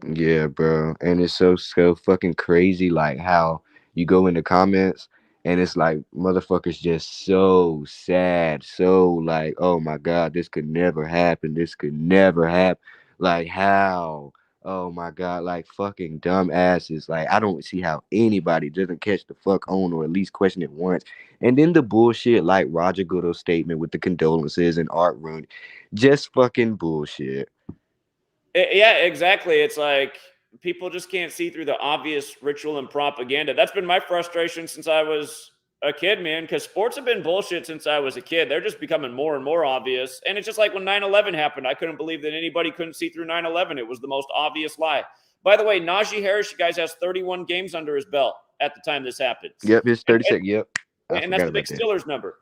Yeah, bro. And it's so fucking crazy, like how you go in the comments and it's like motherfuckers just so sad, so like, oh my God, this could never happen. This could never happen. Like how? Oh my God, like fucking dumb asses. Like I don't see how anybody doesn't catch the fuck on or at least question it once. And then the bullshit like Roger Goodell's statement with the condolences and Art Rooney. Just fucking bullshit. Yeah, exactly. It's like people just can't see through the obvious ritual and propaganda. That's been my frustration since I was a kid, man, because sports have been bullshit since I was a kid. They're just becoming more and more obvious. And it's just like when 9/11 happened, I couldn't believe that anybody couldn't see through 9/11. It was the most obvious lie. By the way, Najee Harris, you guys, has 31 games under his belt at the time this happens. Yep, it's 36. Yep. I And that's forgot the big about that. Steelers number.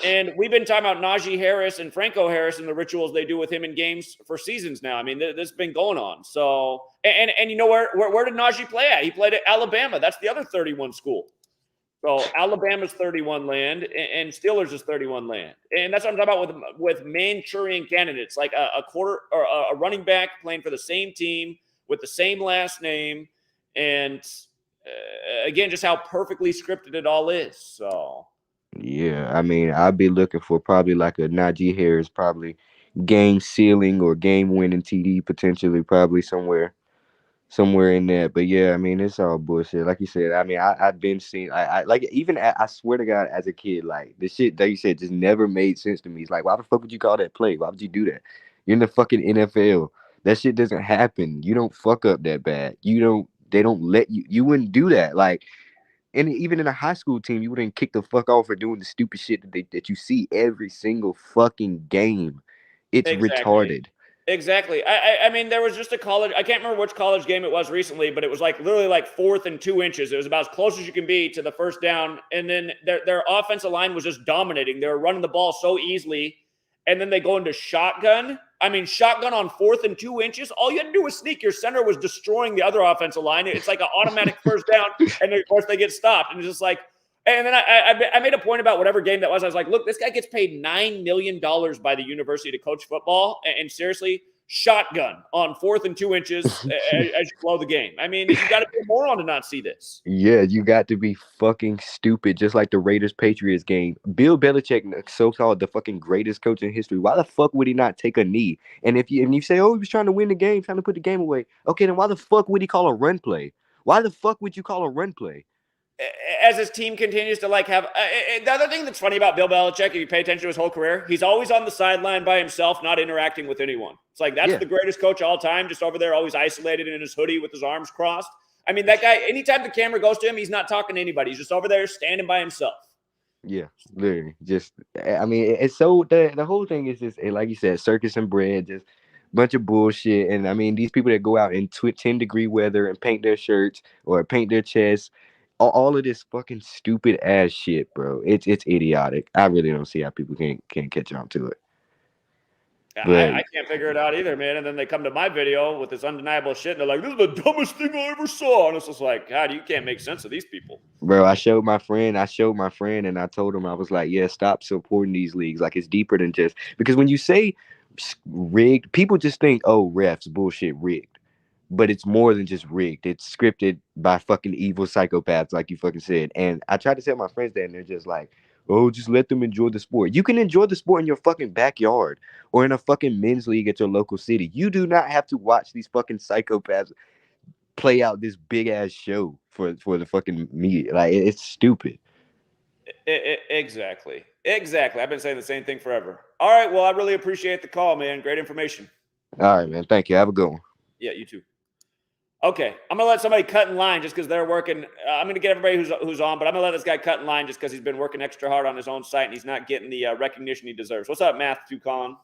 And we've been talking about Najee Harris and Franco Harris and the rituals they do with him in games for seasons now. I mean, this has been going on. So, and you know where did Najee play at? He played at Alabama. That's the other 31 school. So Alabama's 31 land and Steelers is 31 land. And that's what I'm talking about with Manchurian candidates, like a quarter or a running back playing for the same team with the same last name. And again, just how perfectly scripted it all is. So. Yeah, I mean, I'd be looking for probably like a Najee Harris, probably game sealing or game winning TD potentially, probably somewhere in there. But yeah, I mean, it's all bullshit. Like you said, I mean, I've been seeing, I like even I swear to God, as a kid, like the shit that you said just never made sense to me. It's like, why the fuck would you call that play? Why would you do that? You're in the fucking NFL. That shit doesn't happen. You don't fuck up that bad. You don't. They don't let you. You wouldn't do that. Like. And even in a high school team, you wouldn't kick the fuck off for doing the stupid shit that you see every single fucking game. It's Exactly. retarded. Exactly. I mean, there was just a college. I can't remember which college game it was recently, but it was like literally like 4th and 2 inches. It was about as close as you can be to the first down. And then their offensive line was just dominating. They were running the ball so easily. And then they go into shotgun. I mean, shotgun on 4th and 2 inches. All you had to do was sneak. Your center was destroying the other offensive line. It's like an automatic first down. And then, of course, they get stopped. And it's just like, and then I made a point about whatever game that was. I was like, look, this guy gets paid $9 million by the university to coach football. And seriously, shotgun on 4th and 2 inches as you blow the game. I mean, you got to be a moron to not see this. Yeah, you got to be fucking stupid, just like the Raiders Patriots game. Bill Belichick, so-called the fucking greatest coach in history. Why the fuck would he not take a knee? And if you say, oh, he was trying to win the game, trying to put the game away, okay, then why the fuck would he call a run play? Why the fuck would you call a run play? As his team continues to like have the other thing that's funny about Bill Belichick, if you pay attention to his whole career, he's always on the sideline by himself, not interacting with anyone. It's like that's the greatest coach of all time, just over there, always isolated in his hoodie with his arms crossed. I mean, that guy, anytime the camera goes to him, he's not talking to anybody. He's just over there standing by himself. Yeah, literally. Just, I mean, it's so the whole thing is just like you said, circus and bread, just bunch of bullshit. And I mean, these people that go out in 10-degree weather and paint their shirts or paint their chests, all of this fucking stupid ass shit, bro. It's idiotic. I really don't see how people can't catch on to it. But I can't figure it out either, man. And then they come to my video with this undeniable shit, and they're like, "This is the dumbest thing I ever saw." And it's just like, God, you can't make sense of these people. bro, I showed my friend, and I told him, I was like, yeah, stop supporting these leagues. Like, it's deeper than just because when you say rigged, people just think, oh, refs, bullshit, rigged. But it's more than just rigged. It's scripted by fucking evil psychopaths, like you fucking said. And I tried to tell my friends that, and they're just like, oh, just let them enjoy the sport. You can enjoy the sport in your fucking backyard or in a fucking men's league at your local city. You do not have to watch these fucking psychopaths play out this big ass show for the fucking media. Like, it's stupid. Exactly. Exactly. I've been saying the same thing forever. All right. Well, I really appreciate the call, man. Great information. All right, man. Thank you. Have a good one. Yeah, you too. Okay, I'm gonna let somebody cut in line just because they're working. I'm gonna get everybody who's on, but I'm gonna let this guy cut in line just because he's been working extra hard on his own site and he's not getting the recognition he deserves. What's up, Matthew Collin?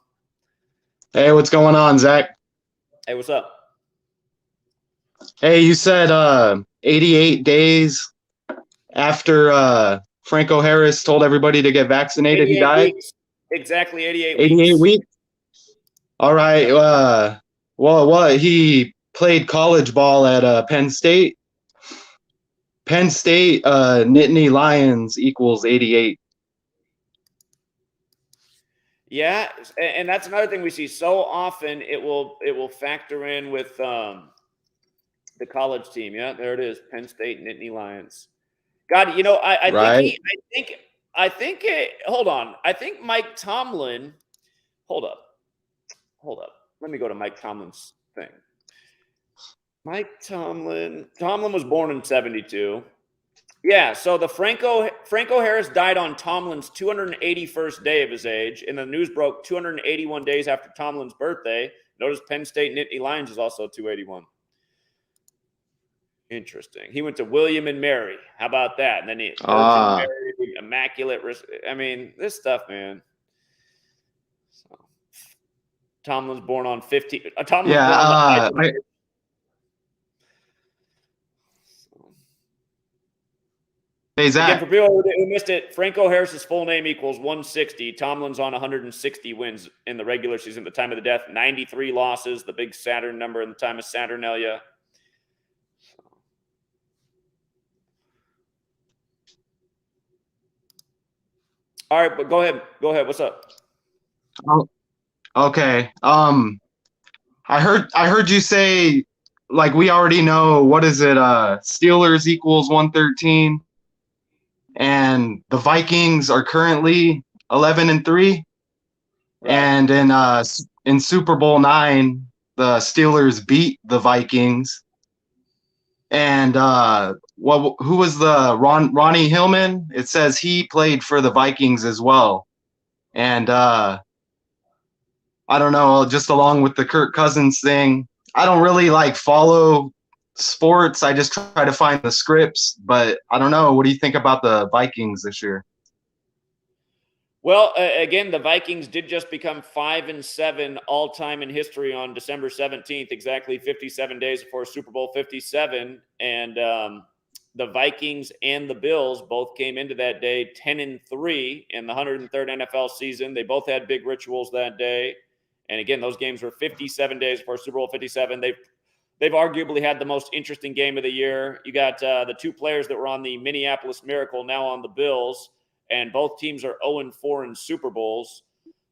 Hey, what's going on, Zach? Hey, what's up? Hey, you said 88 days after Franco Harris told everybody to get vaccinated, he 88 died? weeks. Exactly 88 88 weeks. weeks? All right. Well, what? He played college ball at Penn State. Penn State Nittany Lions equals 88. Yeah, and that's another thing we see so often. It will factor in with the college team. Yeah, there it is. Penn State Nittany Lions. God, you know, I Right. think hold on. I think Mike Tomlin. Hold up. Let me go to Mike Tomlin's thing. Mike Tomlin. Tomlin was born in 72. Yeah, so the Franco Harris died on Tomlin's 281st day of his age, and the news broke 281 days after Tomlin's birthday. Notice Penn State Nittany Lions is also 281. Interesting. He went to William and Mary. How about that? And then Virgin Mary, Immaculate. I mean, this stuff, man. So, Tomlin's born on 15. Tomlin's born on the Hey, Zach. Again, for people who missed it, Franco Harris's full name equals 160. Tomlin's on 160 wins in the regular season at the time of the death. 93 losses, the big Saturn number in the time of Saturnalia. All right, but go ahead. What's up? Oh, okay. I heard you say, like, we already know, what is it? Steelers equals 113. And the Vikings are currently 11-3, Right. and in Super Bowl IX, the Steelers beat the Vikings. And who was the Ronnie Hillman? It says he played for the Vikings as well. And I don't know, just along with the Kirk Cousins thing, I don't really like follow sports. I just try to find the scripts, but I don't know. What do you think about the Vikings this year? Well, again, the Vikings did just become 5-7 all-time in history on December 17th, exactly 57 days before Super Bowl 57. And the Vikings and the Bills both came into that day 10-3 in the 103rd NFL season. They both had big rituals that day. And again, those games were 57 days before Super Bowl 57. They've arguably had the most interesting game of the year. You got the two players that were on the Minneapolis Miracle now on the Bills, and both teams are 0-4 in Super Bowls.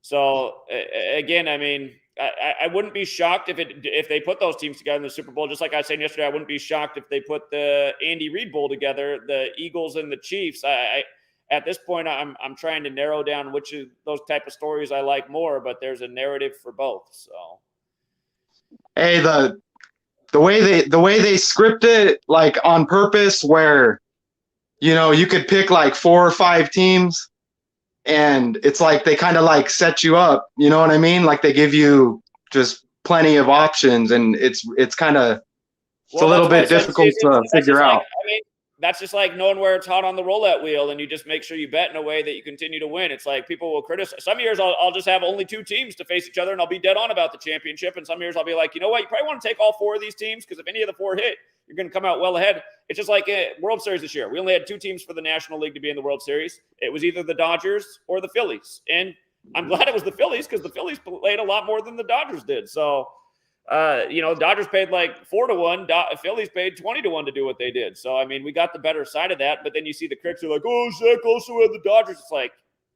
So again, I mean, I wouldn't be shocked if they put those teams together in the Super Bowl. Just like I was saying yesterday, I wouldn't be shocked if they put the Andy Reid Bowl together, the Eagles and the Chiefs. At this point, I'm trying to narrow down which of those type of stories I like more, but there's a narrative for both. So, hey, the way they script it, like, on purpose, where, you know, you could pick like 4 or 5 teams, and it's like they kind of like set you up, you know what I mean? Like, they give you just plenty of options, and it's kind of a little bit difficult to figure out. That's just like knowing where it's hot on the roulette wheel, and you just make sure you bet in a way that you continue to win. It's like people will criticize. Some years I'll just have only 2 teams to face each other, and I'll be dead on about the championship. And some years I'll be like, you know what? You probably want to take all 4 of these teams, because if any of the 4 hit, you're going to come out well ahead. It's just like a World Series this year. We only had 2 teams for the National League to be in the World Series. It was either the Dodgers or the Phillies. And I'm glad it was the Phillies, because the Phillies played a lot more than the Dodgers did. So, you know, Dodgers paid like 4-1. Phillies paid 20-1 to do what they did. So, I mean, we got the better side of that. But then you see the critics are like, oh, Zach also had the Dodgers. It's like,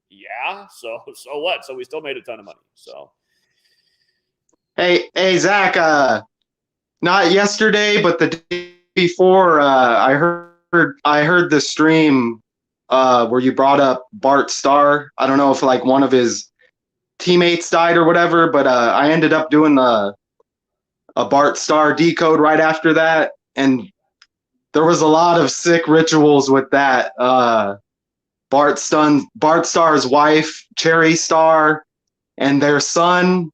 yeah, so what? So we still made a ton of money. So, Hey, Zach. Not yesterday, but the day before, I heard the stream where you brought up Bart Starr. I don't know if like one of his teammates died or whatever, but I ended up doing a Bart Starr decode right after that, and there was a lot of sick rituals with that. Bart Starr's wife, Cherry Starr, and their son,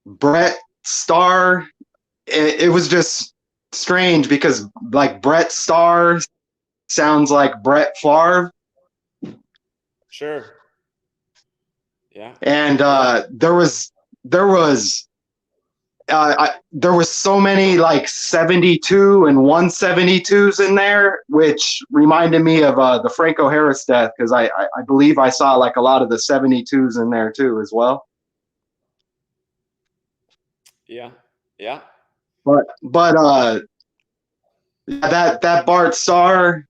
Brett Starr. It was just strange because like Brett Starr sounds like Brett Favre. Sure. Yeah. And there was so many like 72 and 172s in there, which reminded me of the Franco Harris death, because I believe I saw like a lot of the 72s in there too as well. Yeah. Yeah. But that Bart Starr,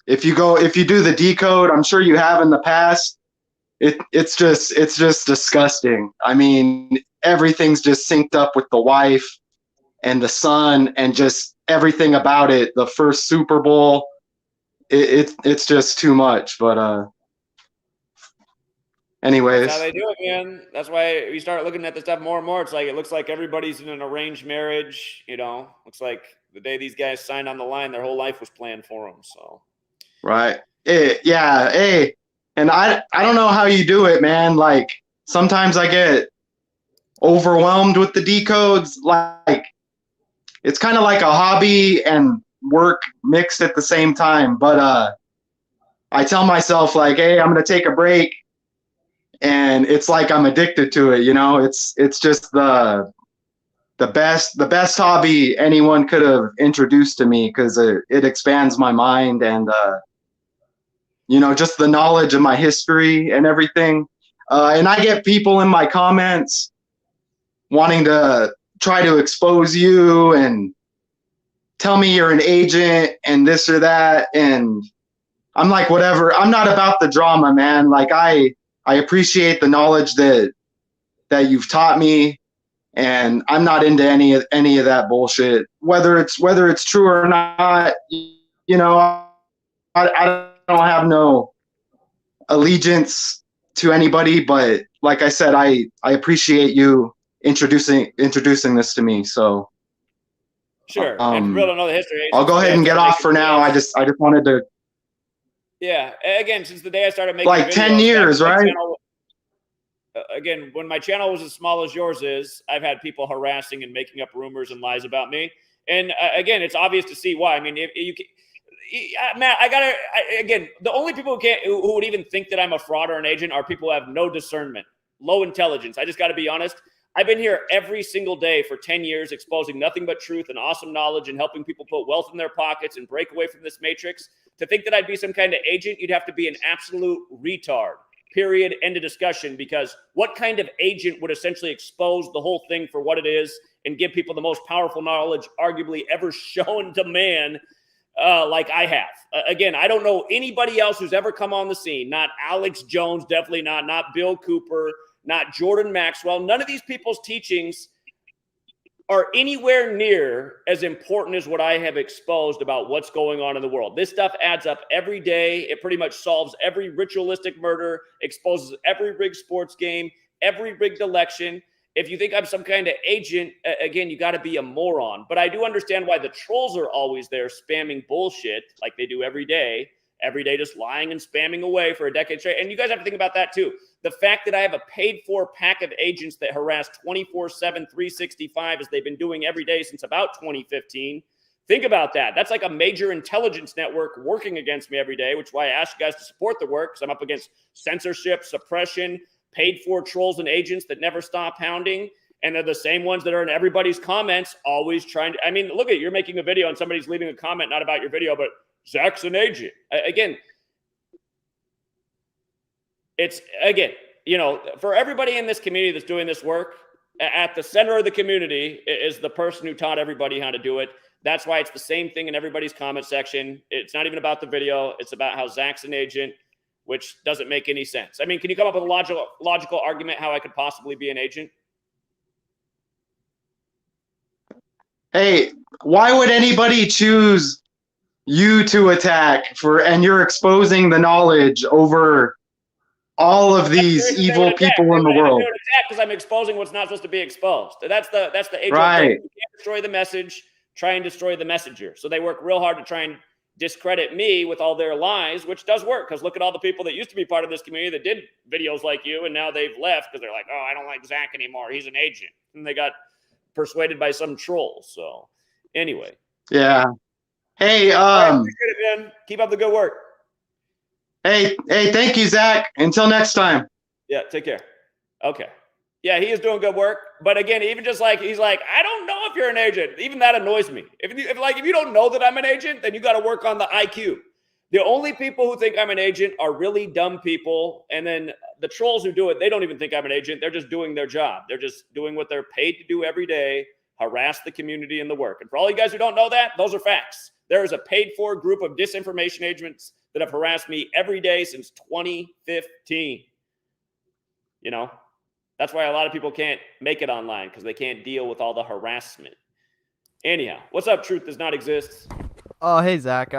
if you do the decode, I'm sure you have in the past, it's just disgusting. I mean, everything's just synced up with the wife and the son and just everything about it. The first Super Bowl, it's just too much. But anyways, that's how they do it, man. That's why we start looking at the stuff more and more. It's like it looks like everybody's in an arranged marriage. You know, looks like the day these guys signed on the line, their whole life was planned for them. So, right? Yeah. Hey, and I don't know how you do it, man. Like sometimes I get overwhelmed with the decodes. Like it's kind of like a hobby and work mixed at the same time. But I tell myself like, hey, I'm gonna take a break, and it's like I'm addicted to it. You know, it's just the best hobby anyone could have introduced to me, because it expands my mind and you know, just the knowledge of my history and everything. And I get people in my comments wanting to try to expose you and tell me you're an agent and this or that. And I'm like, whatever. I'm not about the drama, man. Like I appreciate the knowledge that you've taught me, and I'm not into any of that bullshit. Whether it's true or not, you know, I don't have no allegiance to anybody, but like I said, I appreciate you introducing this to me. So sure. And for real to know the history, I'll go ahead and get off for now. I just wanted to. Yeah. Again, since the day I started making like videos, 10 years, right? Again, when my channel was as small as yours is, I've had people harassing and making up rumors and lies about me. And again, it's obvious to see why. I mean, if you can, Matt, again, the only people who would even think that I'm a fraud or an agent are people who have no discernment, low intelligence. I just got to be honest. I've been here every single day for 10 years, exposing nothing but truth and awesome knowledge and helping people put wealth in their pockets and break away from this matrix. To think that I'd be some kind of agent, you'd have to be an absolute retard. Period. End of discussion. Because what kind of agent would essentially expose the whole thing for what it is and give people the most powerful knowledge arguably ever shown to man, like I have? Again, I don't know anybody else who's ever come on the scene. Not Alex Jones, definitely not. Not Bill Cooper, not Jordan Maxwell. None of these people's teachings are anywhere near as important as what I have exposed about what's going on in the world. This stuff adds up every day. It pretty much solves every ritualistic murder, exposes every rigged sports game, every rigged election. If you think I'm some kind of agent, again, you got to be a moron. But I do understand why the trolls are always there spamming bullshit like they do every day just lying and spamming away for a decade straight. And you guys have to think about that too. The fact that I have a paid-for pack of agents that harass 24/7, 365, as they've been doing every day since about 2015. Think about that. That's like a major intelligence network working against me every day, which is why I ask you guys to support the work, because I'm up against censorship, suppression, paid-for trolls and agents that never stop hounding. And they're the same ones that are in everybody's comments, always trying to. I mean, look at it, you're making a video and somebody's leaving a comment not about your video, but Zach's an agent. Again, it's, again, you know, for everybody in this community that's doing this work, at the center of the community is the person who taught everybody how to do it. That's why it's the same thing in everybody's comment section. It's not even about the video. It's about how Zach's an agent, which doesn't make any sense. I mean, can you come up with a logical argument how I could possibly be an agent? Hey, why would anybody choose you to attack and you're exposing the knowledge over all of these evil people in the world? Because I'm exposing what's not supposed to be exposed. That's the agent. Right. You can't destroy the message, try and destroy the messenger. So they work real hard to try and discredit me with all their lies, which does work, because look at all the people that used to be part of this community that did videos like you, and now they've left because they're like, oh, I don't like Zach anymore. He's an agent. And they got persuaded by some troll. So anyway. Yeah. Hey, I appreciate it, man. Keep up the good work. Hey, thank you, Zach. Until next time. Yeah, take care. Okay. Yeah, he is doing good work. But again, even just like, he's like, I don't know if you're an agent. Even that annoys me. If you don't know that I'm an agent, then you got to work on the IQ. The only people who think I'm an agent are really dumb people. And then the trolls who do it, they don't even think I'm an agent. They're just doing their job. They're just doing what they're paid to do every day, harass the community and the work. And for all you guys who don't know that, those are facts. There is a paid-for group of disinformation agents that have harassed me every day since 2015. You know? That's why a lot of people can't make it online, because they can't deal with all the harassment. Anyhow, what's up, Truth Does Not Exist? Oh, hey, Zach.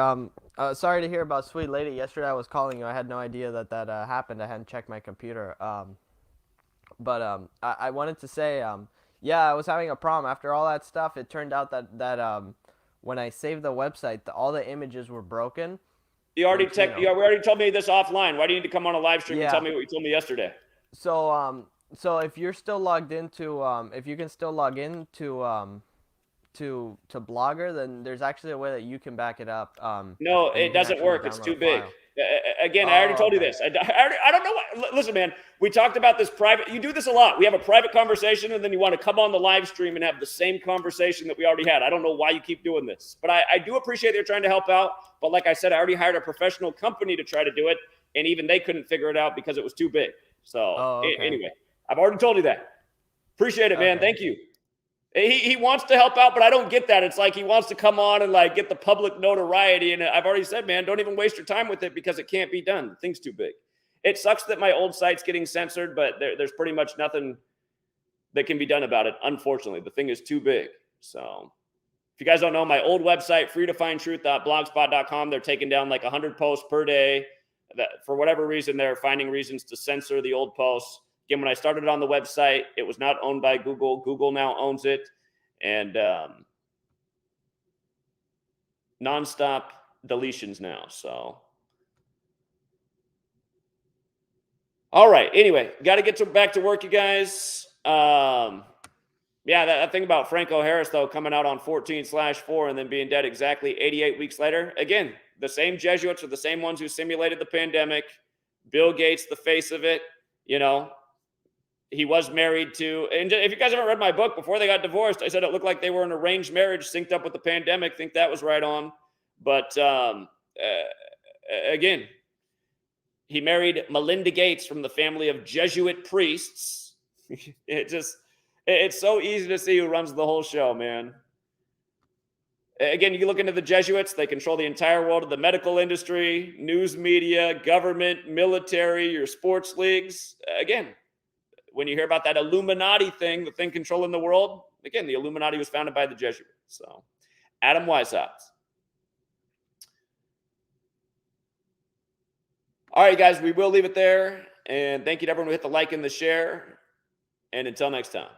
Sorry to hear about Sweet Lady. Yesterday I was calling you. I had no idea that happened. I hadn't checked my computer. But I wanted to say, yeah, I was having a problem. After all that stuff, it turned out that when I saved the website, all the images were broken. You already told me this offline. Why do you need to come on a live stream and tell me what you told me yesterday? So if you're still logged into, if you can still log in to Blogger, then there's actually a way that you can back it up. No, it doesn't work. It's too big. Again, I already told you this. I don't know what. Listen, man, we talked about this private. You do this a lot. We have a private conversation, and then you want to come on the live stream and have the same conversation that we already had. I don't know why you keep doing this, but I do appreciate they're trying to help out. But like I said, I already hired a professional company to try to do it, and even they couldn't figure it out because it was too big. So anyway, I've already told you that. Appreciate it, man. Thank you. He wants to help out, but I don't get that. It's like he wants to come on and like get the public notoriety. And I've already said, man, don't even waste your time with it because it can't be done. The thing's too big. It sucks that my old site's getting censored, but there's pretty much nothing that can be done about it. Unfortunately, the thing is too big. So if you guys don't know, my old website, freetofindtruth.blogspot.com, they're taking down like 100 posts per day. That for whatever reason, they're finding reasons to censor the old posts. Again, when I started on the website, it was not owned by Google. Google now owns it. And nonstop deletions now. So, all right. Anyway, got to get back to work, you guys. Yeah, that thing about Franco Harris, though, coming out on 14/4 and then being dead exactly 88 weeks later. Again, the same Jesuits are the same ones who simulated the pandemic. Bill Gates, the face of it, you know. He was married to, and if you guys haven't read my book, before they got divorced, I said it looked like they were an arranged marriage synced up with the pandemic. Think that was right on. But again, he married Melinda Gates from the family of Jesuit priests. It's so easy to see who runs the whole show, man. Again, you look into the Jesuits, they control the entire world of the medical industry, news media, government, military, your sports leagues. Again, when you hear about that Illuminati thing, the thing controlling the world, again, the Illuminati was founded by the Jesuits. So, Adam Weishaupt. All right, guys, we will leave it there. And thank you to everyone who hit the like and the share. And until next time.